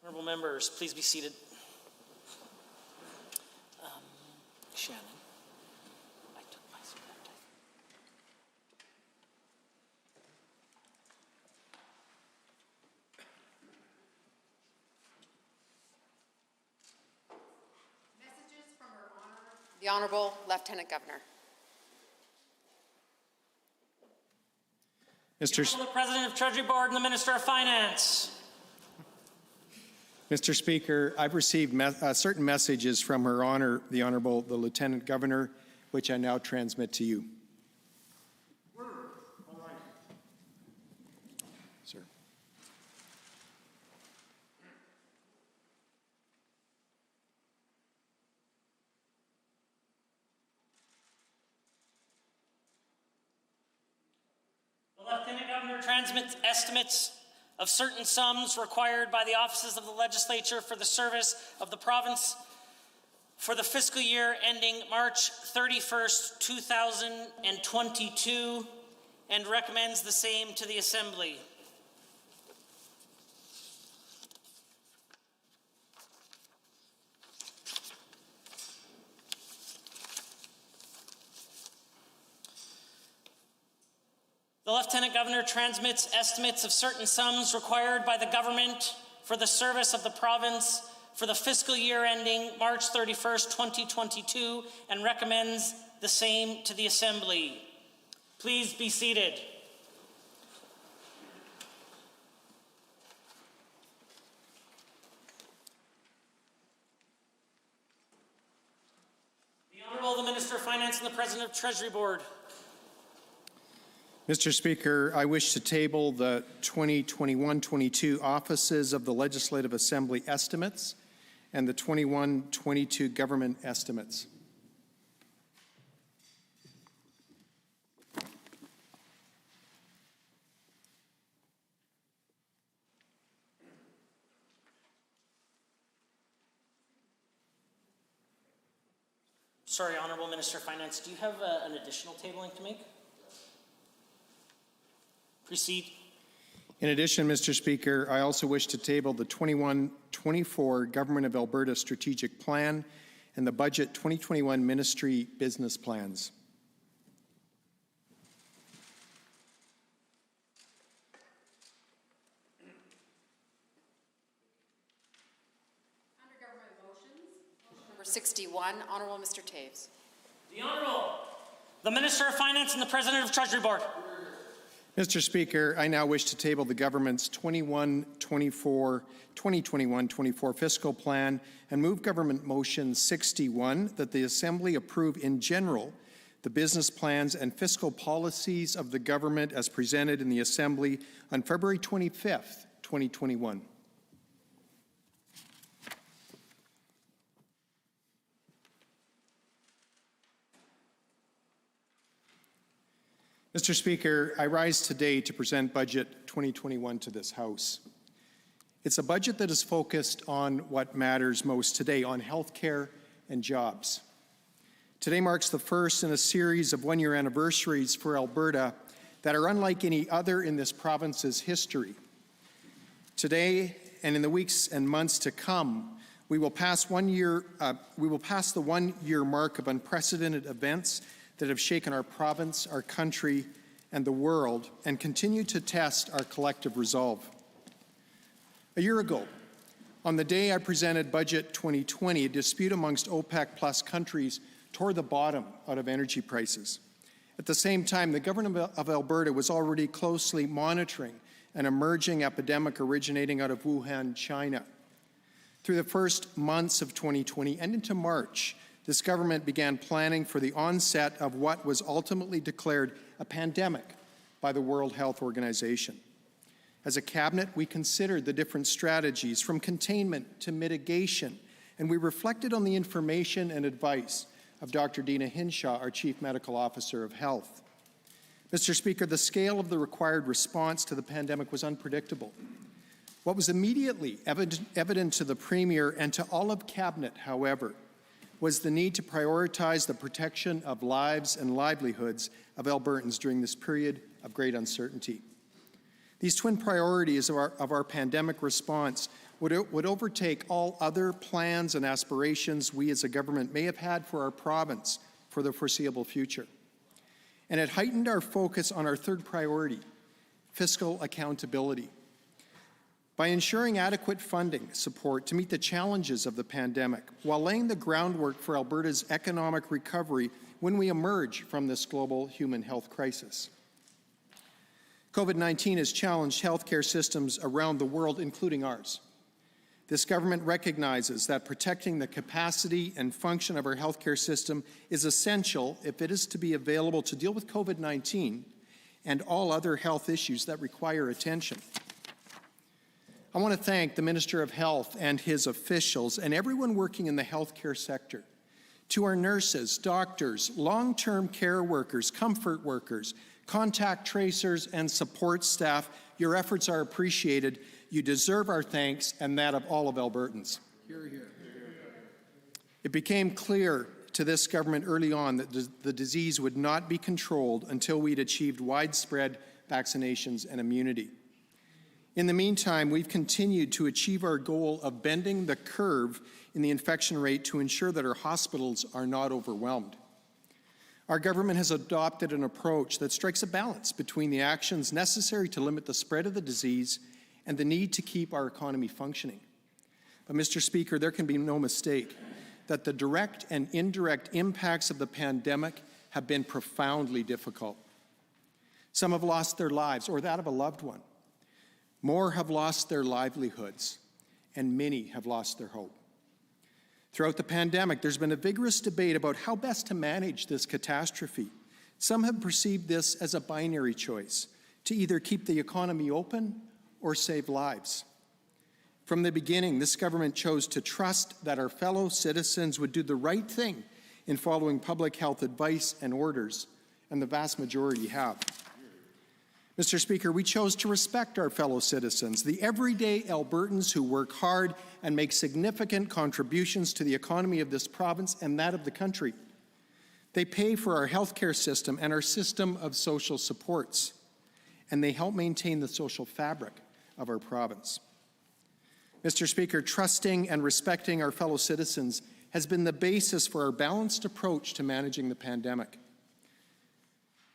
Honourable members, please be seated. Shannon, I took my seat that time. Messages from Her Honor, the Honourable Lieutenant Governor. The Honourable President of Treasury Board and the Minister of Finance. Mr. Speaker, I've received certain messages from Her Honor, the Honourable the Lieutenant Governor, which I now transmit to you. All right. Sir. The Lieutenant Governor transmits estimates of certain sums required by the offices of the legislature for the service of the province for the fiscal year ending March 31st, 2022, and recommends the same to the Assembly. The Lieutenant Governor transmits estimates of certain sums required by the government for the service of the province for the fiscal year ending March 31st, 2022, and recommends the same to the Assembly. Please be seated. The Honourable the Minister of Finance and the President of Treasury Board. Mr. Speaker, I wish to table the 2021-22 Offices of the Legislative Assembly estimates and the 21-22 government estimates. Sorry, Honourable Minister of Finance, do you have an additional tabling to make? Proceed. In addition, Mr. Speaker, I also wish to table the 21-24 Government of Alberta Strategic Plan and the Budget 2021 Ministry Business Plans. Under government motions, motion number 61, Honourable Mr. Taves. The Honourable the Minister of Finance and the President of Treasury Board. Mr. Speaker, I now wish to table the government's 2021-24 fiscal plan and move government motion 61 that the Assembly approve in general the business plans and fiscal policies of the government as presented in the Assembly on February 25th, 2021. Mr. Speaker, I rise today to present Budget 2021 to this House. It's a budget that is focused on what matters most today, on health care and jobs. Today marks the first in a series of one-year anniversaries for Alberta that are unlike any other in this province's history. Today, and in the weeks and months to come, we will pass the one-year mark of unprecedented events that have shaken our province, our country, and the world, and continue to test our collective resolve. A year ago, on the day I presented Budget 2020, a dispute amongst OPEC plus countries tore the bottom out of energy prices. At the same time, the government of Alberta was already closely monitoring an emerging epidemic originating out of Wuhan, China. Through the first months of 2020 and into March, this government began planning for the onset of what was ultimately declared a pandemic by the World Health Organization. As a cabinet, we considered the different strategies from containment to mitigation, and we reflected on the information and advice of Dr. Dina Hinshaw, our Chief Medical Officer of Health. Mr. Speaker, the scale of the required response to the pandemic was unpredictable. What was immediately evident to the Premier and to all of Cabinet, however, was the need to prioritize the protection of lives and livelihoods of Albertans during this period of great uncertainty. These twin priorities of our pandemic response would overtake all other plans and aspirations we as a government may have had for our province for the foreseeable future. And it heightened our focus on our third priority, fiscal accountability. By ensuring adequate funding support to meet the challenges of the pandemic, while laying the groundwork for Alberta's economic recovery when we emerge from this global human health crisis. COVID-19 has challenged healthcare systems around the world, including ours. This government recognizes that protecting the capacity and function of our healthcare system is essential if it is to be available to deal with COVID-19 and all other health issues that require attention. I want to thank the Minister of Health and his officials and everyone working in the healthcare sector. To our nurses, doctors, long-term care workers, comfort workers, contact tracers, and support staff, your efforts are appreciated. You deserve our thanks and that of all of Albertans. Hear, hear. It became clear to this government early on that the disease would not be controlled until we'd achieved widespread vaccinations and immunity. In the meantime, we've continued to achieve our goal of bending the curve in the infection rate to ensure that our hospitals are not overwhelmed. Our government has adopted an approach that strikes a balance between the actions necessary to limit the spread of the disease and the need to keep our economy functioning. But, Mr. Speaker, there can be no mistake that the direct and indirect impacts of the pandemic have been profoundly difficult. Some have lost their lives or that of a loved one. More have lost their livelihoods, and many have lost their hope. Throughout the pandemic, there's been a vigorous debate about how best to manage this catastrophe. Some have perceived this as a binary choice, to either keep the economy open or save lives. From the beginning, this government chose to trust that our fellow citizens would do the right thing in following public health advice and orders, and the vast majority have. Mr. Speaker, we chose to respect our fellow citizens, the everyday Albertans who work hard and make significant contributions to the economy of this province and that of the country. They pay for our healthcare system and our system of social supports, and they help maintain the social fabric of our province. Mr. Speaker, trusting and respecting our fellow citizens has been the basis for our balanced approach to managing the pandemic.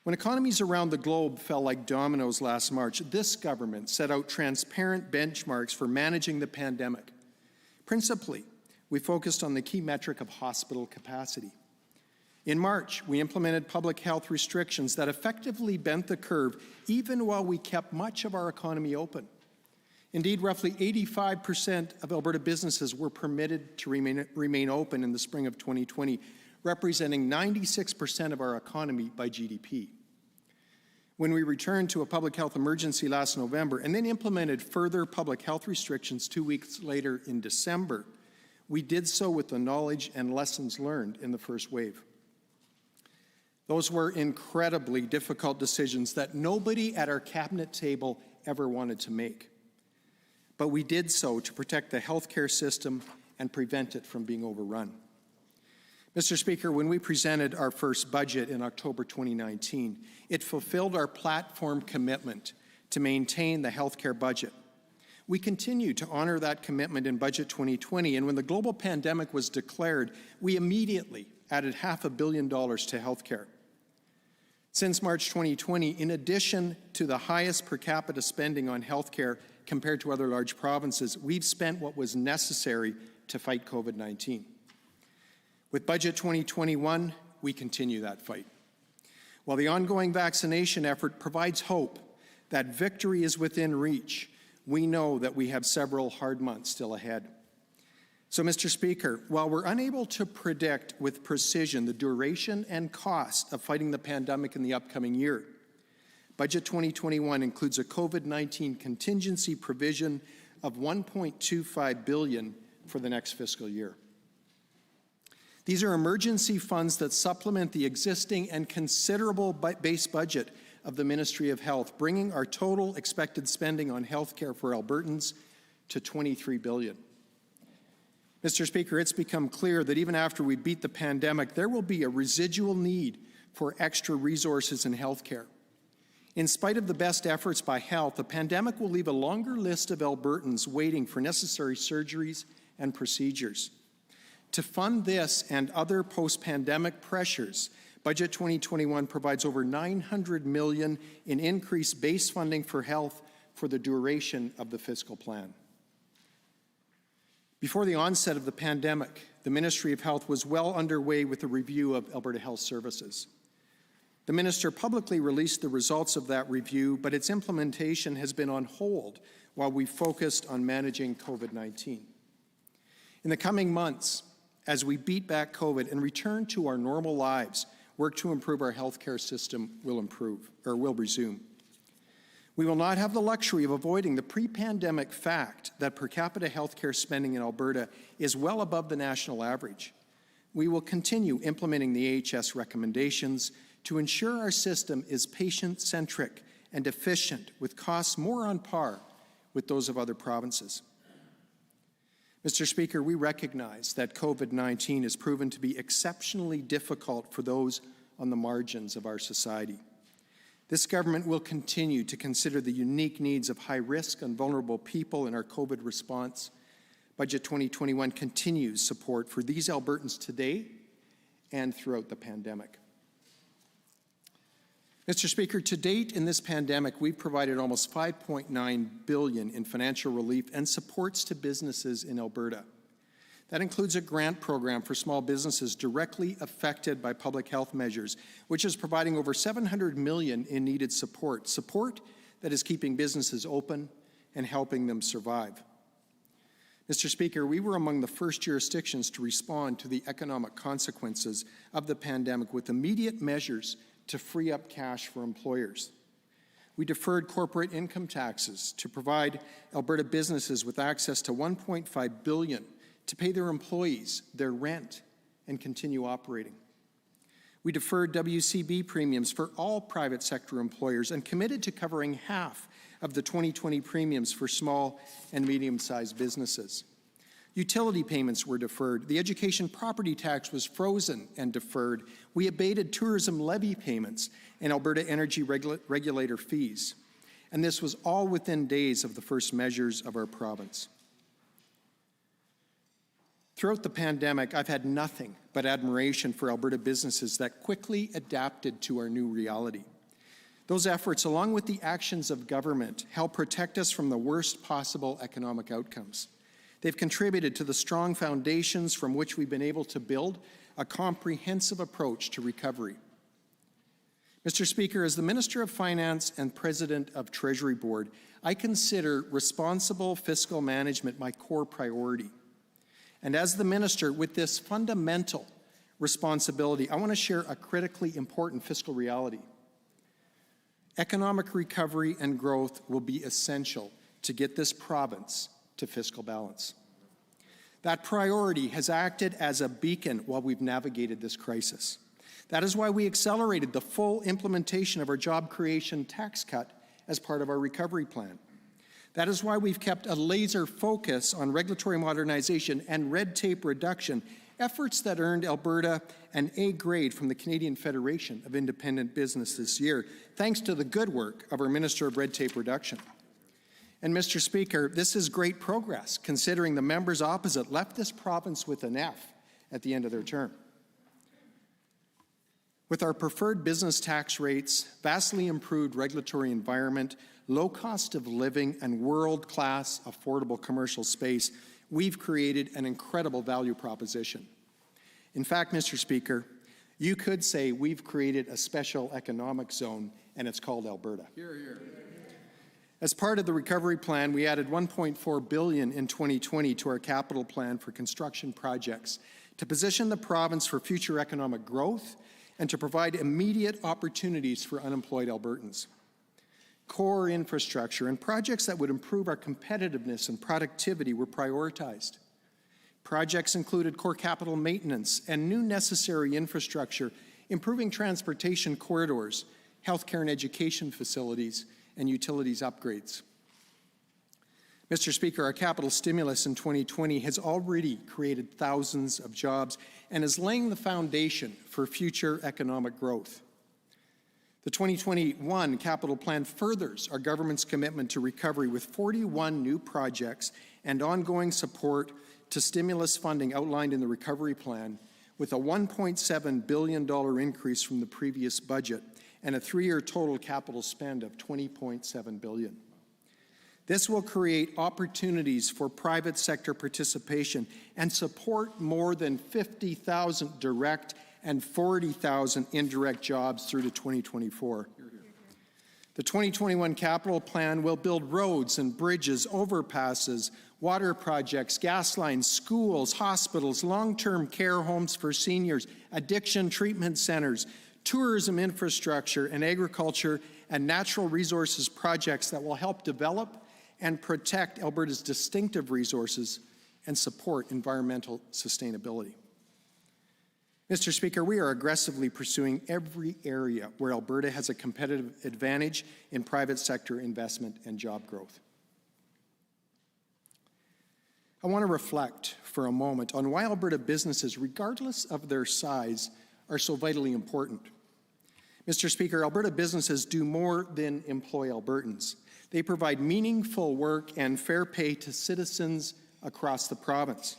When economies around the globe fell like dominoes last March, this government set out transparent benchmarks for managing the pandemic. Principally, we focused on the key metric of hospital capacity. In March, we implemented public health restrictions that effectively bent the curve, even while we kept much of our economy open. Indeed, roughly 85% of Alberta businesses were permitted to remain open in the spring of 2020, representing 96% of our economy by GDP. When we returned to a public health emergency last November and then implemented further public health restrictions 2 weeks later in December, we did so with the knowledge and lessons learned in the first wave. Those were incredibly difficult decisions that nobody at our cabinet table ever wanted to make. But we did so to protect the healthcare system and prevent it from being overrun. Mr. Speaker, when we presented our first budget in October 2019, it fulfilled our platform commitment to maintain the healthcare budget. We continue to honor that commitment in Budget 2020, and when the global pandemic was declared, we immediately added $500 million to healthcare. Since March 2020, in addition to the highest per capita spending on healthcare compared to other large provinces, we've spent what was necessary to fight COVID-19. With Budget 2021, we continue that fight. While the ongoing vaccination effort provides hope that victory is within reach, we know that we have several hard months still ahead. So, Mr. Speaker, while we're unable to predict with precision the duration and cost of fighting the pandemic in the upcoming year, Budget 2021 includes a COVID-19 contingency provision of $1.25 billion for the next fiscal year. These are emergency funds that supplement the existing and considerable base budget of the Ministry of Health, bringing our total expected spending on healthcare for Albertans to $23 billion. Mr. Speaker, it's become clear that even after we beat the pandemic, there will be a residual need for extra resources in healthcare. In spite of the best efforts by health, the pandemic will leave a longer list of Albertans waiting for necessary surgeries and procedures. To fund this and other post-pandemic pressures, Budget 2021 provides over $900 million in increased base funding for health for the duration of the fiscal plan. Before the onset of the pandemic, the Ministry of Health was well underway with a review of Alberta Health Services. The minister publicly released the results of that review, but its implementation has been on hold while we focused on managing COVID-19. In the coming months, as we beat back COVID and return to our normal lives, work to improve our healthcare system will resume. We will not have the luxury of avoiding the pre-pandemic fact that per capita healthcare spending in Alberta is well above the national average. We will continue implementing the AHS recommendations to ensure our system is patient-centric and efficient, with costs more on par with those of other provinces. Mr. Speaker, we recognize that COVID-19 has proven to be exceptionally difficult for those on the margins of our society. This government will continue to consider the unique needs of high-risk and vulnerable people in our COVID response. Budget 2021 continues support for these Albertans today and throughout the pandemic. Mr. Speaker, to date in this pandemic, we've provided almost $5.9 billion in financial relief and supports to businesses in Alberta. That includes a grant program for small businesses directly affected by public health measures, which is providing over $700 million in needed support that is keeping businesses open and helping them survive. Mr. Speaker, we were among the first jurisdictions to respond to the economic consequences of the pandemic with immediate measures to free up cash for employers. We deferred corporate income taxes to provide Alberta businesses with access to $1.5 billion to pay their employees their rent and continue operating. We deferred WCB premiums for all private sector employers and committed to covering half of the 2020 premiums for small and medium-sized businesses. Utility payments were deferred. The education property tax was frozen and deferred. We abated tourism levy payments and Alberta energy regulator fees. And this was all within days of the first measures of our province. Throughout the pandemic, I've had nothing but admiration for Alberta businesses that quickly adapted to our new reality. Those efforts, along with the actions of government, help protect us from the worst possible economic outcomes. They've contributed to the strong foundations from which we've been able to build a comprehensive approach to recovery. Mr. Speaker, as the Minister of Finance and President of Treasury Board, I consider responsible fiscal management my core priority. And as the Minister, with this fundamental responsibility, I want to share a critically important fiscal reality. Economic recovery and growth will be essential to get this province to fiscal balance. That priority has acted as a beacon while we've navigated this crisis. That is why we accelerated the full implementation of our job creation tax cut as part of our recovery plan. That is why we've kept a laser focus on regulatory modernization and red tape reduction, efforts that earned Alberta an A grade from the Canadian Federation of Independent Business this year, thanks to the good work of our Minister of Red Tape Reduction. And Mr. Speaker, this is great progress, considering the members opposite left this province with an F at the end of their term. With our preferred business tax rates, vastly improved regulatory environment, low cost of living, and world-class affordable commercial space, we've created an incredible value proposition. In fact, Mr. Speaker, you could say we've created a special economic zone, and it's called Alberta. Hear, hear. As part of the recovery plan, we added $1.4 billion in 2020 to our capital plan for construction projects to position the province for future economic growth and to provide immediate opportunities for unemployed Albertans. Core infrastructure and projects that would improve our competitiveness and productivity were prioritized. Projects included core capital maintenance and new necessary infrastructure, improving transportation corridors, healthcare and education facilities, and utilities upgrades. Mr. Speaker, our capital stimulus in 2020 has already created thousands of jobs and is laying the foundation for future economic growth. The 2021 capital plan furthers our government's commitment to recovery with 41 new projects and ongoing support to stimulus funding outlined in the recovery plan, with a $1.7 billion increase from the previous budget and a 3-year total capital spend of $20.7 billion. This will create opportunities for private sector participation and support more than 50,000 direct and 40,000 indirect jobs through to 2024. The 2021 capital plan will build roads and bridges, overpasses, water projects, gas lines, schools, hospitals, long-term care homes for seniors, addiction treatment centers, tourism infrastructure, and agriculture and natural resources projects that will help develop and protect Alberta's distinctive resources and support environmental sustainability. Mr. Speaker, we are aggressively pursuing every area where Alberta has a competitive advantage in private sector investment and job growth. I want to reflect for a moment on why Alberta businesses, regardless of their size, are so vitally important. Mr. Speaker, Alberta businesses do more than employ Albertans. They provide meaningful work and fair pay to citizens across the province.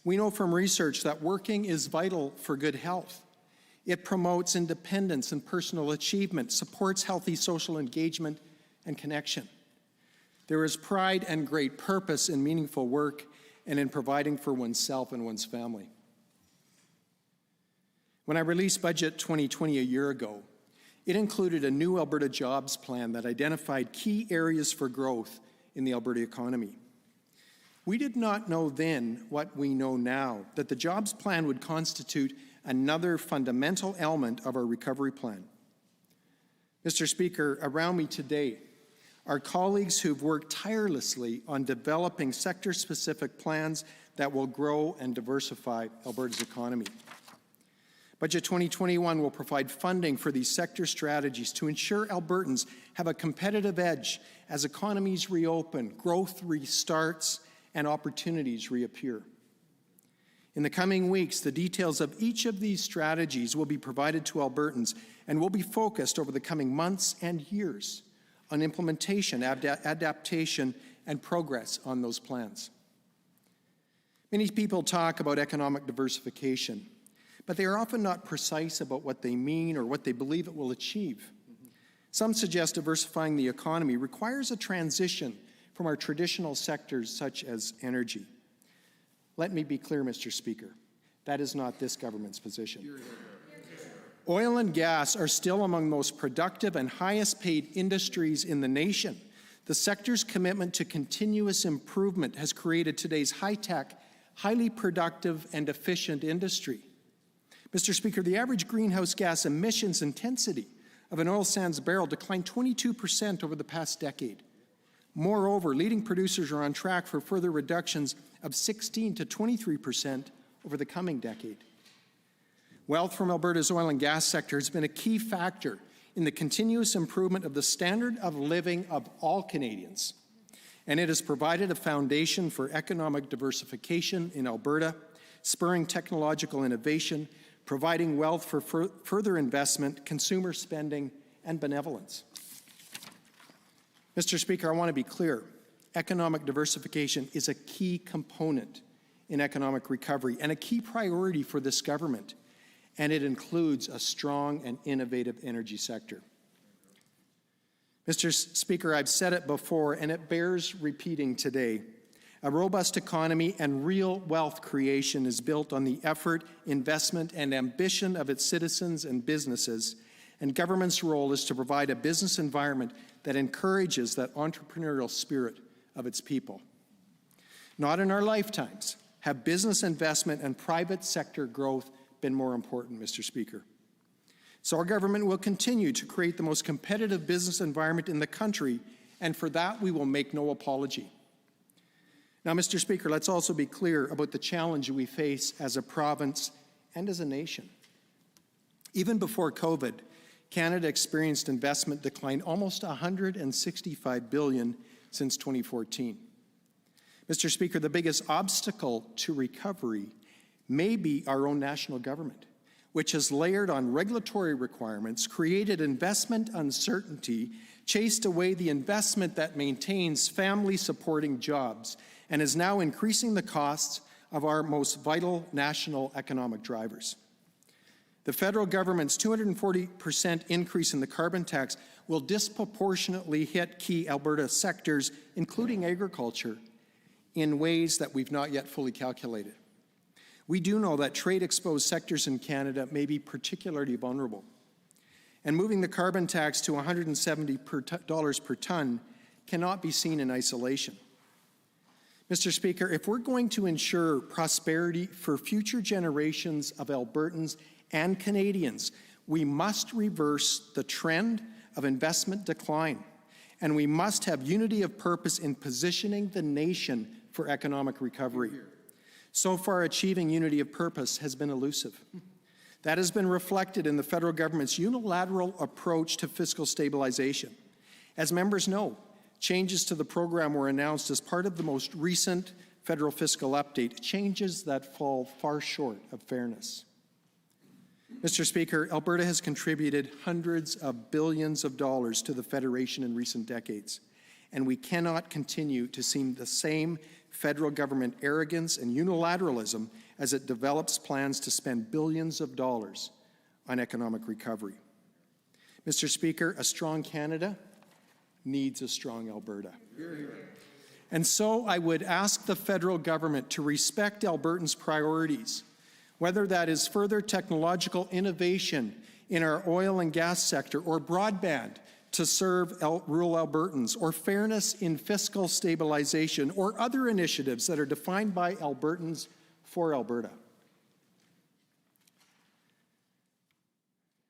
We know from research that working is vital for good health. It promotes independence and personal achievement, supports healthy social engagement and connection. There is pride and great purpose in meaningful work and in providing for oneself and one's family. When I released Budget 2020 a year ago, it included a new Alberta jobs plan that identified key areas for growth in the Alberta economy. We did not know then what we know now, that the jobs plan would constitute another fundamental element of our recovery plan. Mr. Speaker, around me today are colleagues who've worked tirelessly on developing sector-specific plans that will grow and diversify Alberta's economy. Budget 2021 will provide funding for these sector strategies to ensure Albertans have a competitive edge as economies reopen, growth restarts, and opportunities reappear. In the coming weeks, the details of each of these strategies will be provided to Albertans and will be focused over the coming months and years on implementation, adaptation, and progress on those plans. Many people talk about economic diversification, but they are often not precise about what they mean or what they believe it will achieve. Some suggest diversifying the economy requires a transition from our traditional sectors such as energy. Let me be clear, Mr. Speaker, that is not this government's position. Oil and gas are still among the most productive and highest paid industries in the nation. The sector's commitment to continuous improvement has created today's high-tech, highly productive and efficient industry. Mr. Speaker, the average greenhouse gas emissions intensity of an oil sands barrel declined 22% over the past decade. Moreover, leading producers are on track for further reductions of 16 to 23% over the coming decade. Wealth from Alberta's oil and gas sector has been a key factor in the continuous improvement of the standard of living of all Canadians, and it has provided a foundation for economic diversification in Alberta, spurring technological innovation, providing wealth for further investment, consumer spending, and benevolence. Mr. Speaker, I want to be clear. Economic diversification is a key component in economic recovery and a key priority for this government, and it includes a strong and innovative energy sector. Mr. Speaker, I've said it before, and it bears repeating today. A robust economy and real wealth creation is built on the effort, investment, and ambition of its citizens and businesses, and government's role is to provide a business environment that encourages that entrepreneurial spirit of its people. Not in our lifetimes have business investment and private sector growth been more important, Mr. Speaker. So our government will continue to create the most competitive business environment in the country, and for that we will make no apology. Now, Mr. Speaker, let's also be clear about the challenge we face as a province and as a nation. Even before COVID, Canada experienced investment decline almost $165 billion since 2014. Mr. Speaker, the biggest obstacle to recovery may be our own national government. which has layered on regulatory requirements, created investment uncertainty, chased away the investment that maintains family-supporting jobs, and is now increasing the costs of our most vital national economic drivers. The federal government's 240% increase in the carbon tax will disproportionately hit key Alberta sectors, including agriculture, in ways that we've not yet fully calculated. We do know that trade-exposed sectors in Canada may be particularly vulnerable. And moving the carbon tax to $170 per tonne cannot be seen in isolation. Mr. Speaker, if we're going to ensure prosperity for future generations of Albertans and Canadians, we must reverse the trend of investment decline, and we must have unity of purpose in positioning the nation for economic recovery. So far, achieving unity of purpose has been elusive. That has been reflected in the federal government's unilateral approach to fiscal stabilization. As members know, changes to the program were announced as part of the most recent federal fiscal update, changes that fall far short of fairness. Mr. Speaker, Alberta has contributed hundreds of billions of dollars to the Federation in recent decades, and we cannot continue to see the same federal government arrogance and unilateralism as it develops plans to spend billions of dollars on economic recovery. Mr. Speaker, a strong Canada needs a strong Alberta. And so I would ask the federal government to respect Albertans' priorities, whether that is further technological innovation in our oil and gas sector, or broadband to serve rural Albertans, or fairness in fiscal stabilization, or other initiatives that are defined by Albertans for Alberta.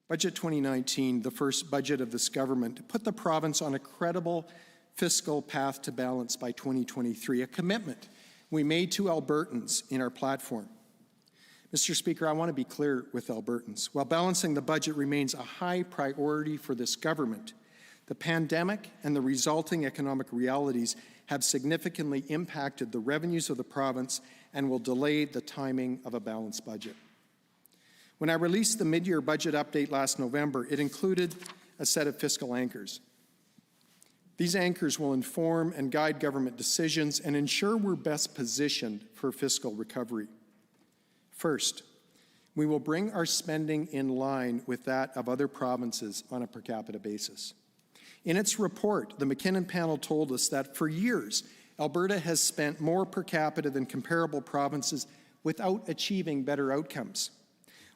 Budget 2019, the first budget of this government, put the province on a credible fiscal path to balance by 2023, a commitment we made to Albertans in our platform. Mr. Speaker, I want to be clear with Albertans. While balancing the budget remains a high priority for this government, the pandemic and the resulting economic realities have significantly impacted the revenues of the province and will delay the timing of a balanced budget. When I released the mid-year budget update last November, it included a set of fiscal anchors. These anchors will inform and guide government decisions and ensure we're best positioned for fiscal recovery. First, we will bring our spending in line with that of other provinces on a per capita basis. In its report, the McKinnon panel told us that for years, Alberta has spent more per capita than comparable provinces without achieving better outcomes.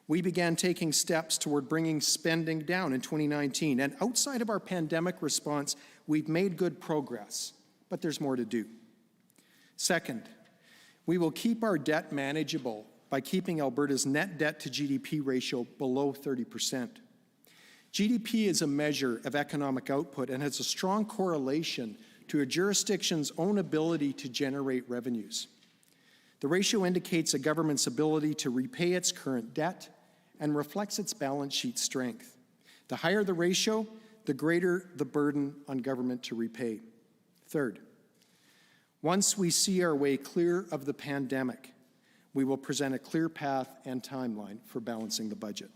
We began taking steps toward bringing spending down in 2019, and outside of our pandemic response, we've made good progress, but there's more to do. Second, we will keep our debt manageable by keeping Alberta's net debt to GDP ratio below 30%. GDP is a measure of economic output and has a strong correlation to a jurisdiction's own ability to generate revenues. The ratio indicates a government's ability to repay its current debt and reflects its balance sheet strength. The higher the ratio, the greater the burden on government to repay. Third, once we see our way clear of the pandemic, we will present a clear path and timeline for balancing the budget.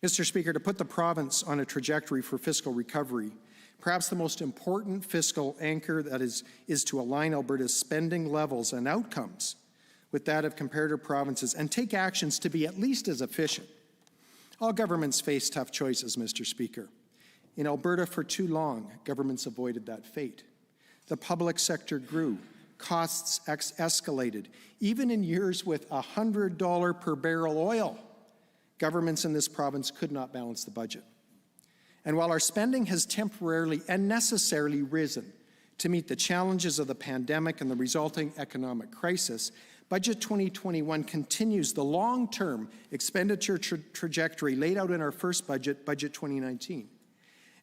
Mr. Speaker, to put the province on a trajectory for fiscal recovery, perhaps the most important fiscal anchor that is to align Alberta's spending levels and outcomes with that of comparative provinces and take actions to be at least as efficient. All governments face tough choices, Mr. Speaker. In Alberta, for too long, governments avoided that fate. The public sector grew, costs escalated. Even in years with $100 per barrel oil, governments in this province could not balance the budget. And while our spending has temporarily and necessarily risen to meet the challenges of the pandemic and the resulting economic crisis, Budget 2021 continues the long-term expenditure trajectory laid out in our first budget, Budget 2019,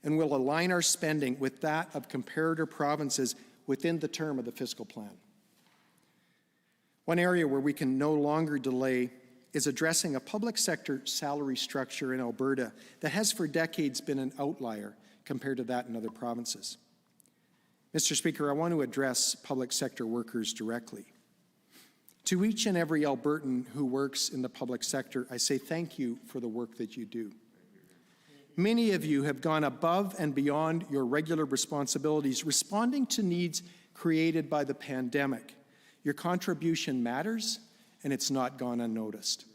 and will align our spending with that of comparator provinces within the term of the fiscal plan. One area where we can no longer delay is addressing a public sector salary structure in Alberta that has for decades been an outlier compared to that in other provinces. Mr. Speaker, I want to address public sector workers directly. To each and every Albertan who works in the public sector, I say thank you for the work that you do. Many of you have gone above and beyond your regular responsibilities, responding to needs created by the pandemic. Your contribution matters, and it's not gone unnoticed.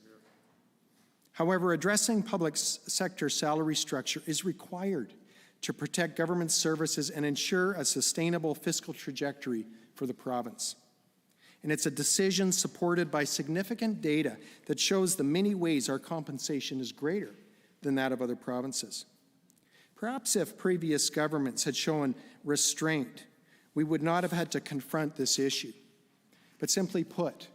However, addressing public sector salary structure is required to protect government services and ensure a sustainable fiscal trajectory for the province. And it's a decision supported by significant data that shows the many ways our compensation is greater than that of other provinces. Perhaps if previous governments had shown restraint, we would not have had to confront this issue. But simply put,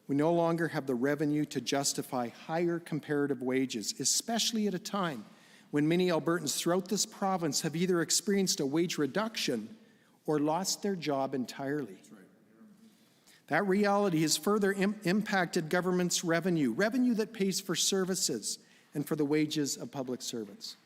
we no longer have the revenue to justify higher comparative wages, especially at a time when many Albertans throughout this province have either experienced a wage reduction or lost their job entirely. That reality has further impacted government's revenue that pays for services and for the wages of public servants.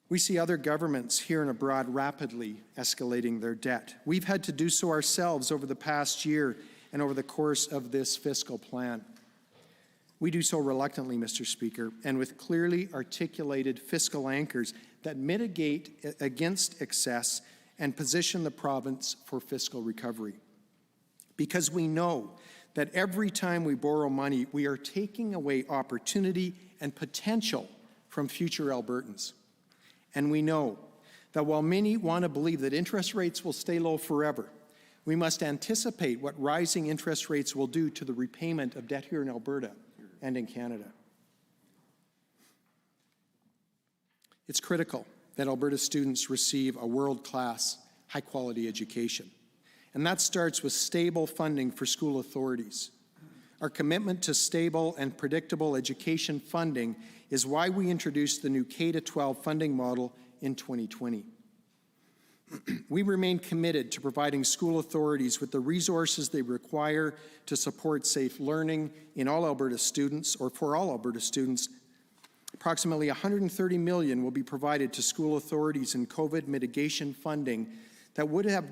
We see other governments here and abroad rapidly escalating their debt. We've had to do so ourselves over the past year and over the course of this fiscal plan. We do so reluctantly, Mr. Speaker, and with clearly articulated fiscal anchors that mitigate against excess and position the province for fiscal recovery. Because we know that every time we borrow money, we are taking away opportunity and potential from future Albertans. And we know that while many want to believe that interest rates will stay low forever, we must anticipate what rising interest rates will do to the repayment of debt here in Alberta and in Canada. It's critical that Alberta students receive a world-class, high-quality education. And that starts with stable funding for school authorities. Our commitment to stable and predictable education funding is why we introduced the new K-12 funding model in 2020. We remain committed to providing school authorities with the resources they require to support safe learning in all Alberta students, or for all Alberta students. Approximately $130 million will be provided to school authorities in COVID mitigation funding that would have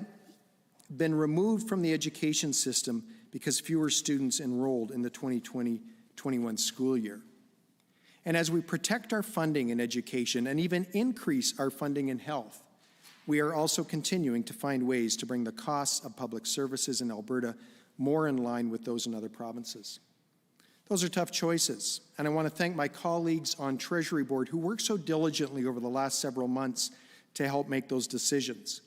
been removed from the education system because fewer students enrolled in the 2020-21 school year. And as we protect our funding in education and even increase our funding in health, we are also continuing to find ways to bring the costs of public services in Alberta more in line with those in other provinces. Those are tough choices, and I want to thank my colleagues on Treasury Board who worked so diligently over the last several months to help make those decisions.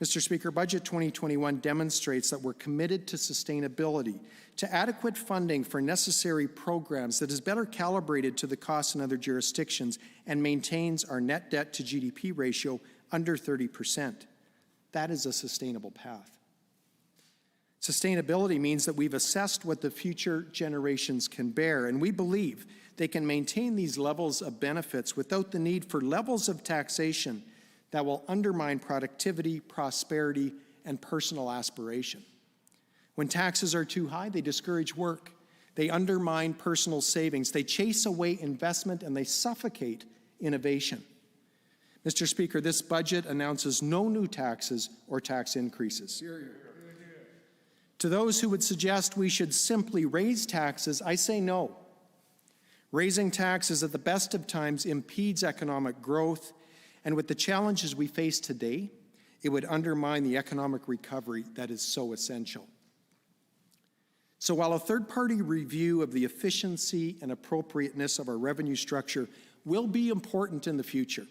Mr. Speaker, Budget 2021 demonstrates that we're committed to sustainability, to adequate funding for necessary programs that is better calibrated to the costs in other jurisdictions and maintains our net debt to GDP ratio under 30%. That is a sustainable path. Sustainability means that we've assessed what the future generations can bear, and we believe they can maintain these levels of benefits without the need for levels of taxation that will undermine productivity, prosperity, and personal aspiration. When taxes are too high, they discourage work. They undermine personal savings. They chase away investment, and they suffocate innovation. Mr. Speaker, this budget announces no new taxes or tax increases. To those who would suggest we should simply raise taxes, I say no. Raising taxes at the best of times impedes economic growth, and with the challenges we face today, it would undermine the economic recovery that is so essential. So while a third-party review of the efficiency and appropriateness of our revenue structure will be important in the future,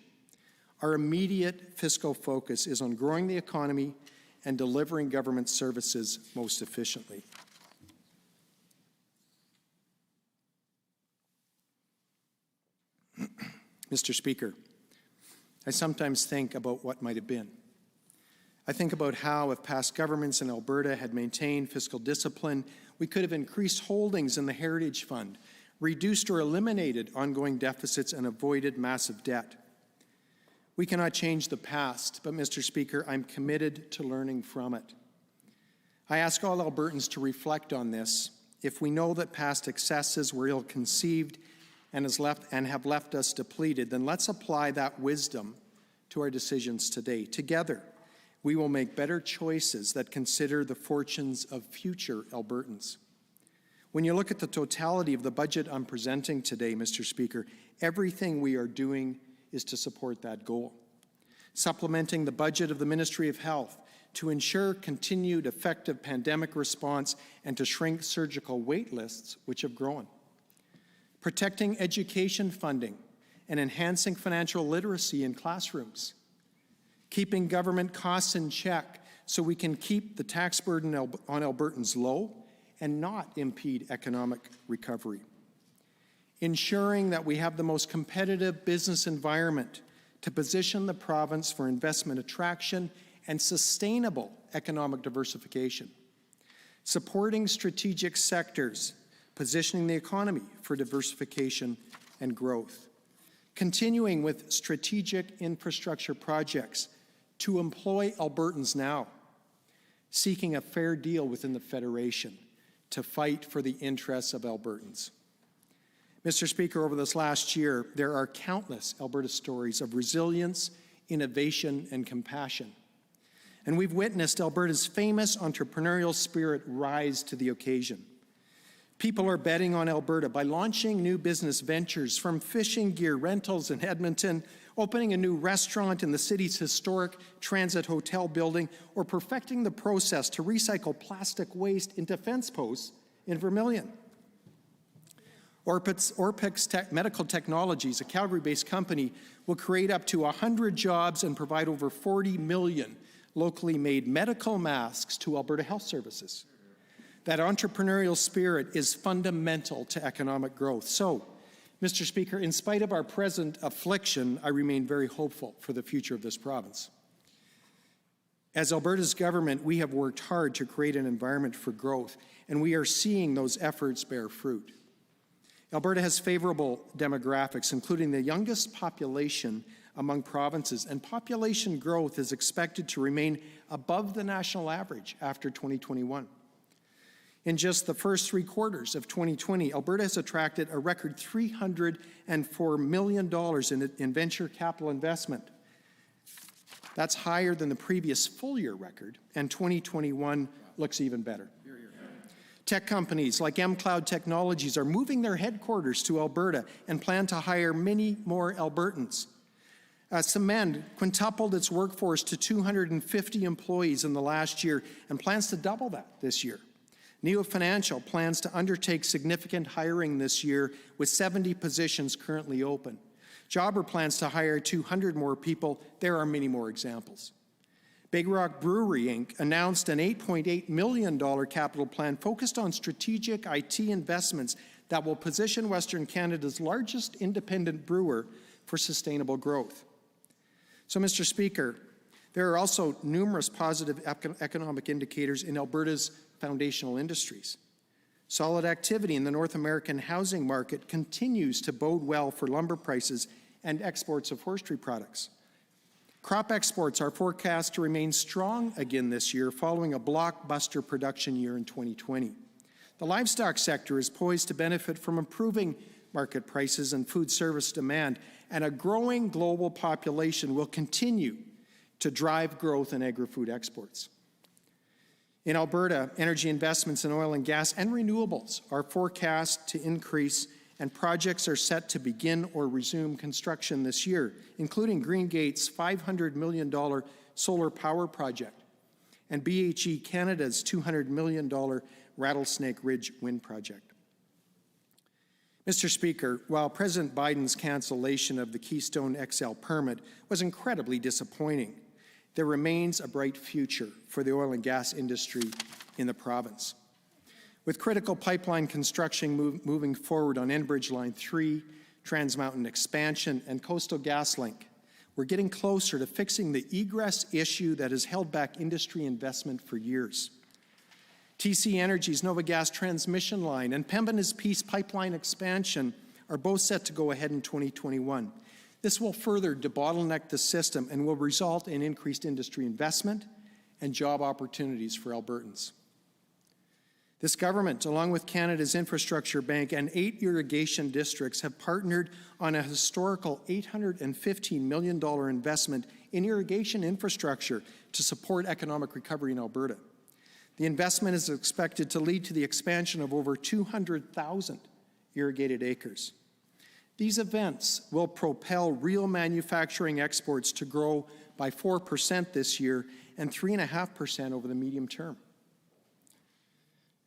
our immediate fiscal focus is on growing the economy and delivering government services most efficiently. Mr. Speaker, I sometimes think about what might have been. I think about how, if past governments in Alberta had maintained fiscal discipline, we could have increased holdings in the Heritage Fund, reduced or eliminated ongoing deficits, and avoided massive debt. We cannot change the past, but Mr. Speaker, I'm committed to learning from it. I ask all Albertans to reflect on this. If we know that past excesses were ill-conceived and have left us depleted, then let's apply that wisdom to our decisions today. Together, we will make better choices that consider the fortunes of future Albertans. When you look at the totality of the budget I'm presenting today, Mr. Speaker, everything we are doing is to support that goal. Supplementing the budget of the Ministry of Health to ensure continued effective pandemic response and to shrink surgical wait lists, which have grown. Protecting education funding and enhancing financial literacy in classrooms. Keeping government costs in check so we can keep the tax burden on Albertans low and not impede economic recovery. Ensuring that we have the most competitive business environment to position the province for investment attraction and sustainable economic diversification. Supporting strategic sectors, positioning the economy for diversification and growth. Continuing with strategic infrastructure projects to employ Albertans now. Seeking a fair deal within the Federation to fight for the interests of Albertans. Mr. Speaker, over this last year, there are countless Alberta stories of resilience, innovation, and compassion. And we've witnessed Alberta's famous entrepreneurial spirit rise to the occasion. People are betting on Alberta by launching new business ventures, from fishing gear rentals in Edmonton, opening a new restaurant in the city's historic Transit Hotel building, or perfecting the process to recycle plastic waste into fence posts in Vermilion. Orpix Medical Technologies, a Calgary-based company, will create up to 100 jobs and provide over 40 million locally made medical masks to Alberta Health Services. That entrepreneurial spirit is fundamental to economic growth. So, Mr. Speaker, in spite of our present affliction, I remain very hopeful for the future of this province. As Alberta's government, we have worked hard to create an environment for growth, and we are seeing those efforts bear fruit. Alberta has favorable demographics, including the youngest population among provinces, and population growth is expected to remain above the national average after 2021. In just the first 3 quarters of 2020, Alberta has attracted a record $304 million in venture capital investment. That's higher than the previous full-year record, and 2021 looks even better. Tech companies like mCloud Technologies are moving their headquarters to Alberta and plan to hire many more Albertans. Cement quintupled its workforce to 250 employees in the last year and plans to double that this year. Neo Financial plans to undertake significant hiring this year with 70 positions currently open. Jobber plans to hire 200 more people. There are many more examples. Big Rock Brewery, Inc. announced an $8.8 million capital plan focused on strategic IT investments that will position Western Canada's largest independent brewer for sustainable growth. So, Mr. Speaker, there are also numerous positive economic indicators in Alberta's foundational industries. Solid activity in the North American housing market continues to bode well for lumber prices and exports of forestry products. Crop exports are forecast to remain strong again this year, following a blockbuster production year in 2020. The livestock sector is poised to benefit from improving market prices and food service demand, and a growing global population will continue to drive growth in agri-food exports. In Alberta, energy investments in oil and gas and renewables are forecast to increase, and projects are set to begin or resume construction this year, including Green Gate's $500 million solar power project and BHE Canada's $200 million Rattlesnake Ridge wind project. Mr. Speaker, while President Biden's cancellation of the Keystone XL permit was incredibly disappointing, there remains a bright future for the oil and gas industry in the province. With critical pipeline construction moving forward on Enbridge Line 3, Trans Mountain expansion, and Coastal GasLink, we're getting closer to fixing the egress issue that has held back industry investment for years. TC Energy's Nova Gas transmission line and Pembina's Peace pipeline expansion are both set to go ahead in 2021. This will further debottleneck the system and will result in increased industry investment and job opportunities for Albertans. This government, along with Canada's Infrastructure Bank and 8 irrigation districts, have partnered on a historical $815 million investment in irrigation infrastructure to support economic recovery in Alberta. The investment is expected to lead to the expansion of over 200,000 irrigated acres. These events will propel real manufacturing exports to grow by 4% this year and 3.5% over the medium term.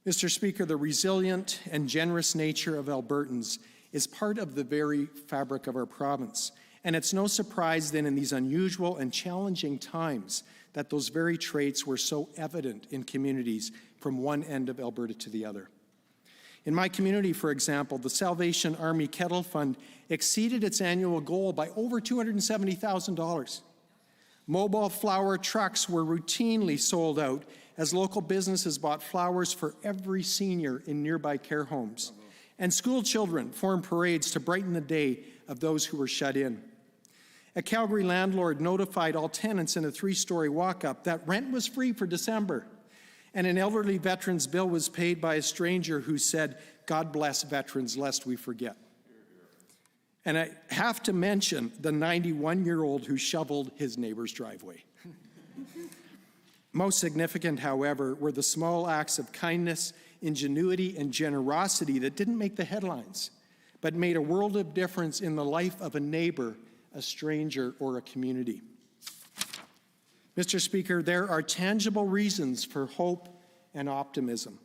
Mr. Speaker, the resilient and generous nature of Albertans is part of the very fabric of our province. And it's no surprise then in these unusual and challenging times that those very traits were so evident in communities from one end of Alberta to the other. In my community, for example, the Salvation Army Kettle Fund exceeded its annual goal by over $270,000. Mobile flower trucks were routinely sold out as local businesses bought flowers for every senior in nearby care homes. And school children formed parades to brighten the day of those who were shut in. A Calgary landlord notified all tenants in a 3-story walk-up that rent was free for December. And an elderly veteran's bill was paid by a stranger who said, "God bless veterans, lest we forget." And I have to mention the 91-year-old who shoveled his neighbor's driveway. Most significant, however, were the small acts of kindness, ingenuity, and generosity that didn't make the headlines, but made a world of difference in the life of a neighbor, a stranger, or a community. Mr. Speaker, there are tangible reasons for hope and optimism.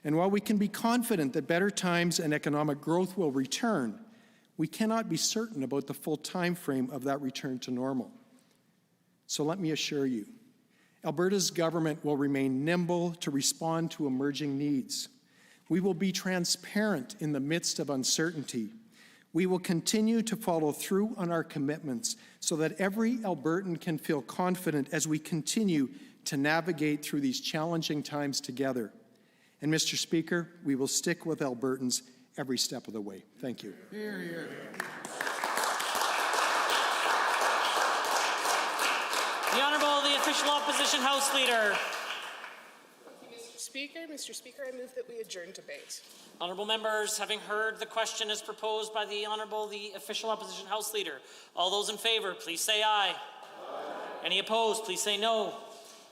And while we can be confident that better times and economic growth will return, we cannot be certain about the full time frame of that return to normal. So let me assure you, Alberta's government will remain nimble to respond to emerging needs. We will be transparent in the midst of uncertainty. We will continue to follow through on our commitments so that every Albertan can feel confident as we continue to navigate through these challenging times together. And Mr. Speaker, we will stick with Albertans every step of the way. Thank you. Hear, hear. The Honourable, the Official Opposition House Leader. Mr. Speaker, I move that we adjourn debate. Honourable members, having heard the question as proposed by the Honourable, the Official Opposition House Leader, all those in favour, please say aye. Aye. Any opposed, please say no.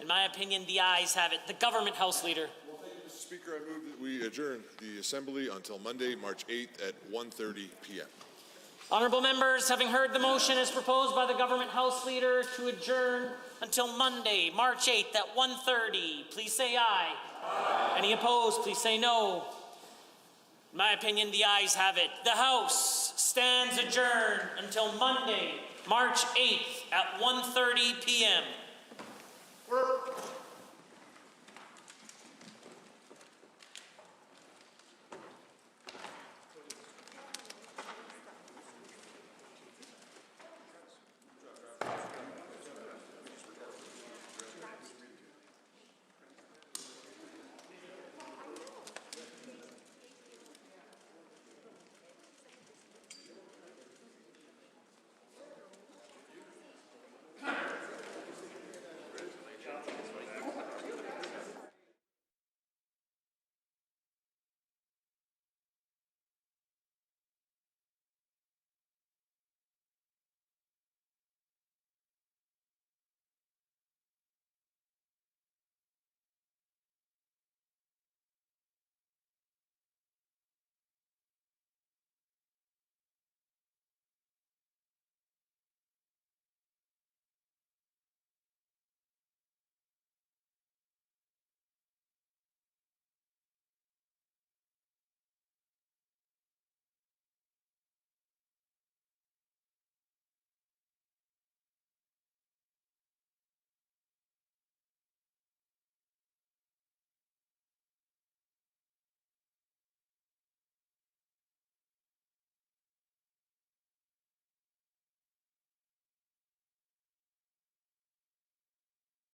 In my opinion, the ayes have it. The Government House Leader. Well, thank you, Mr. Speaker. I move that we adjourn the Assembly until Monday, March 8th at 1:30 p.m. Honourable members, having heard the motion as proposed by the Government House Leader to adjourn until Monday, March 8th at 1:30, please say aye. Aye. Any opposed, please say no. In my opinion, the ayes have it. The House stands adjourned until Monday, March 8th at 1:30 p.m.